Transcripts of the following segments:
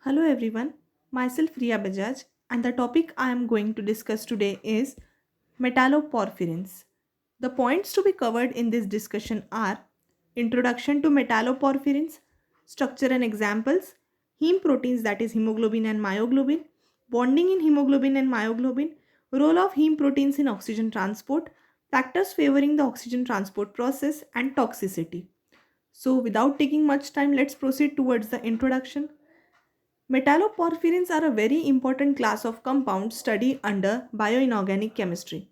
Hello everyone, myself Riya Bajaj, and the topic I am going to discuss today is metalloporphyrins. The points to be covered in this discussion are introduction to metalloporphyrins, structure and examples, heme proteins that is hemoglobin and myoglobin, bonding in hemoglobin and myoglobin, role of heme proteins in oxygen transport, factors favoring the oxygen transport process, and toxicity. So, without taking much time, let's proceed towards the introduction. Metalloporphyrins are a very important class of compounds studied under bioinorganic chemistry.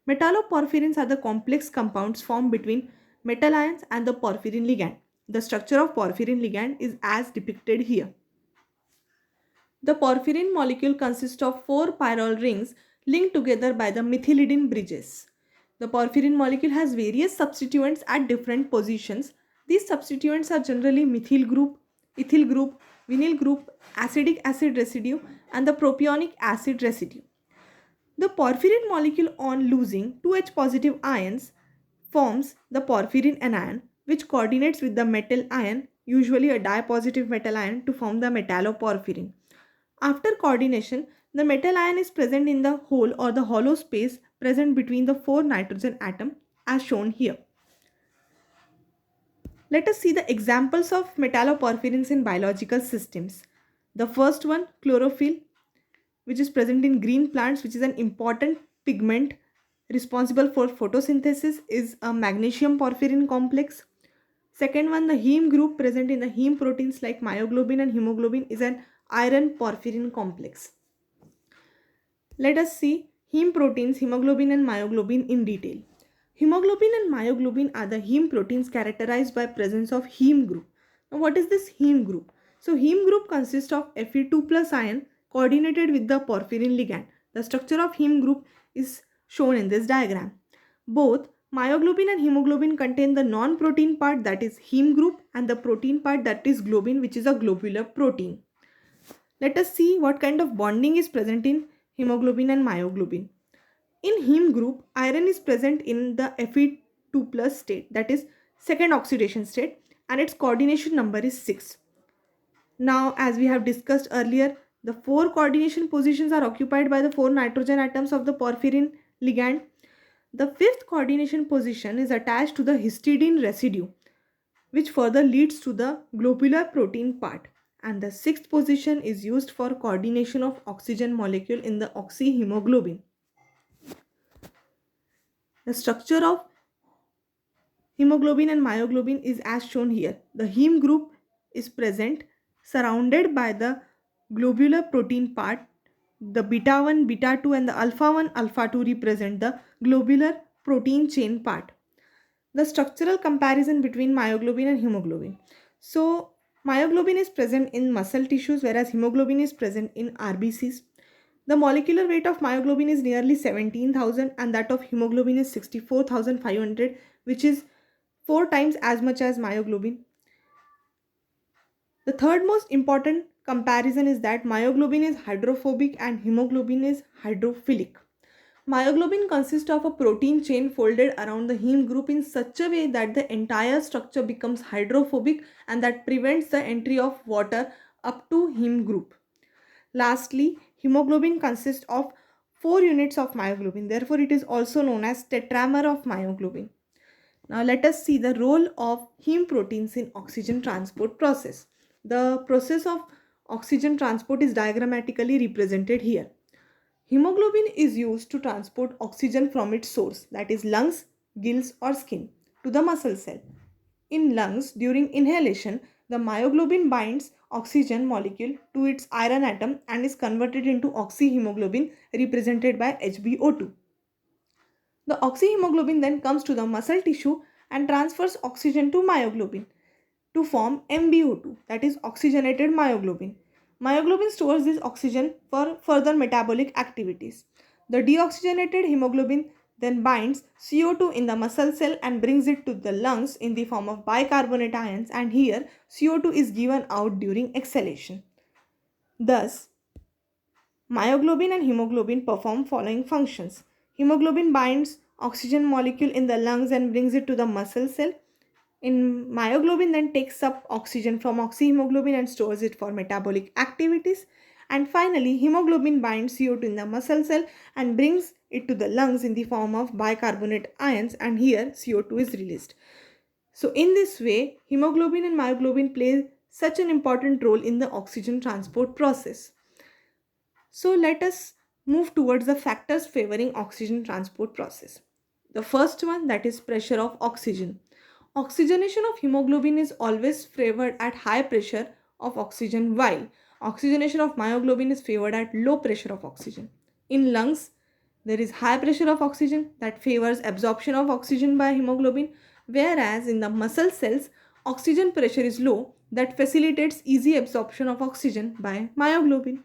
Metalloporphyrins are the complex compounds formed between metal ions and the porphyrin ligand. The structure of porphyrin ligand is as depicted here. The porphyrin molecule consists of four pyrrole rings linked together by the methylidine bridges. The porphyrin molecule has various substituents at different positions. These substituents are generally methyl group, ethyl group, vinyl group, acidic acid residue, and the propionic acid residue. The porphyrin molecule, on losing 2H positive ions, forms the porphyrin anion, which coordinates with the metal ion, usually a dipositive metal ion, to form the metalloporphyrin. After coordination, the metal ion is present in the hole or the hollow space present between the four nitrogen atom as shown here. Let us see the examples of metalloporphyrins in biological systems. The first one, chlorophyll, which is present in green plants, which is an important pigment responsible for photosynthesis, is a magnesium porphyrin complex. Second one, the heme group present in the heme proteins like myoglobin and hemoglobin is an iron porphyrin complex. Let us see heme proteins, hemoglobin and myoglobin in detail. Hemoglobin and myoglobin are the heme proteins characterized by presence of heme group. Now what is this heme group? So heme group consists of Fe2 plus ion coordinated with the porphyrin ligand. The structure of heme group is shown in this diagram. Both myoglobin and hemoglobin contain the non-protein part, that is heme group, and the protein part, that is globin, which is a globular protein. Let us see what kind of bonding is present in hemoglobin and myoglobin. In heme group, iron is present in the Fe2 plus state, that is second oxidation state, and its coordination number is 6. Now, as we have discussed earlier, the four coordination positions are occupied by the four nitrogen atoms of the porphyrin ligand. The fifth coordination position is attached to the histidine residue, which further leads to the globular protein part. And the sixth position is used for coordination of oxygen molecule in the oxyhemoglobin. The structure of hemoglobin and myoglobin is as shown here. The heme group is present surrounded by the globular protein part. The beta 1, beta 2 and the alpha 1, alpha 2 represent the globular protein chain part. The structural comparison between myoglobin and hemoglobin. So, myoglobin is present in muscle tissues whereas hemoglobin is present in RBCs. The molecular weight of myoglobin is nearly 17,000 and that of hemoglobin is 64,500, which is 4 times as much as myoglobin. The third most important comparison is that myoglobin is hydrophobic and hemoglobin is hydrophilic. Myoglobin consists of a protein chain folded around the heme group in such a way that the entire structure becomes hydrophobic and that prevents the entry of water up to heme group. Lastly, hemoglobin consists of 4 units of myoglobin. Therefore, it is also known as tetramer of myoglobin. Now, let us see the role of heme proteins in oxygen transport process. The process of oxygen transport is diagrammatically represented here. Hemoglobin is used to transport oxygen from its source, that is lungs, gills or skin, to the muscle cell. In lungs, during inhalation, the myoglobin binds oxygen molecule to its iron atom and is converted into oxyhemoglobin represented by HbO2. The oxyhemoglobin then comes to the muscle tissue and transfers oxygen to myoglobin to form MbO2, that is oxygenated myoglobin. Myoglobin stores this oxygen for further metabolic activities. The deoxygenated hemoglobin then binds CO2 in the muscle cell and brings it to the lungs in the form of bicarbonate ions, and here CO2 is given out during exhalation. Thus, myoglobin and hemoglobin perform following functions. Hemoglobin binds oxygen molecule in the lungs and brings it to the muscle cell. In myoglobin then takes up oxygen from oxyhemoglobin and stores it for metabolic activities. And finally, hemoglobin binds CO2 in the muscle cell and brings it to the lungs in the form of bicarbonate ions, and here CO2 is released. So in this way, hemoglobin and myoglobin play such an important role in the oxygen transport process. So let us move towards the factors favoring oxygen transport process. The first one, that is pressure of oxygen. Oxygenation of hemoglobin is always favored at high pressure of oxygen, while oxygenation of myoglobin is favored at low pressure of oxygen. In lungs, there is high pressure of oxygen that favors absorption of oxygen by hemoglobin, whereas in the muscle cells, oxygen pressure is low that facilitates easy absorption of oxygen by myoglobin.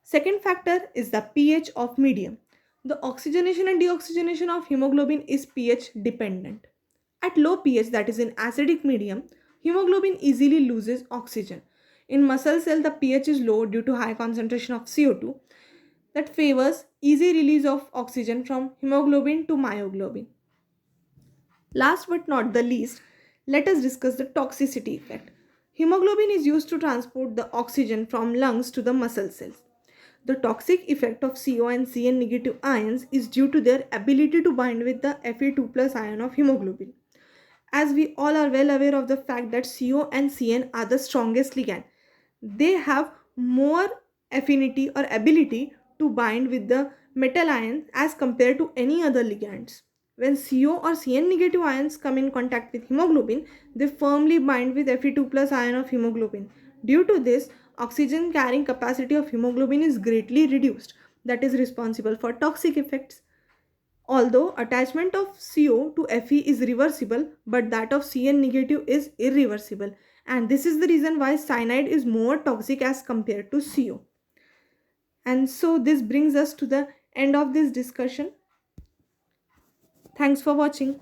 Second factor is the pH of medium. The oxygenation and deoxygenation of hemoglobin is pH dependent. At low pH, that is in acidic medium, hemoglobin easily loses oxygen. In muscle cell, the pH is low due to high concentration of CO2 that favors easy release of oxygen from hemoglobin to myoglobin. Last but not the least, let us discuss the toxicity effect. Hemoglobin is used to transport the oxygen from lungs to the muscle cells. The toxic effect of CO and Cn negative ions is due to their ability to bind with the Fe2 plus ion of hemoglobin. As we all are well aware of the fact that CO and Cn are the strongest ligand, they have more affinity or ability to bind with the metal ions as compared to any other ligands. When CO or Cn negative ions come in contact with hemoglobin, they firmly bind with Fe2 plus ion of hemoglobin. Due to this, oxygen carrying capacity of hemoglobin is greatly reduced, that is responsible for toxic effects. Although attachment of CO to Fe is reversible, but that of Cn negative is irreversible, and this is the reason why cyanide is more toxic as compared to CO. And so this brings us to the end of this discussion. Thanks for watching.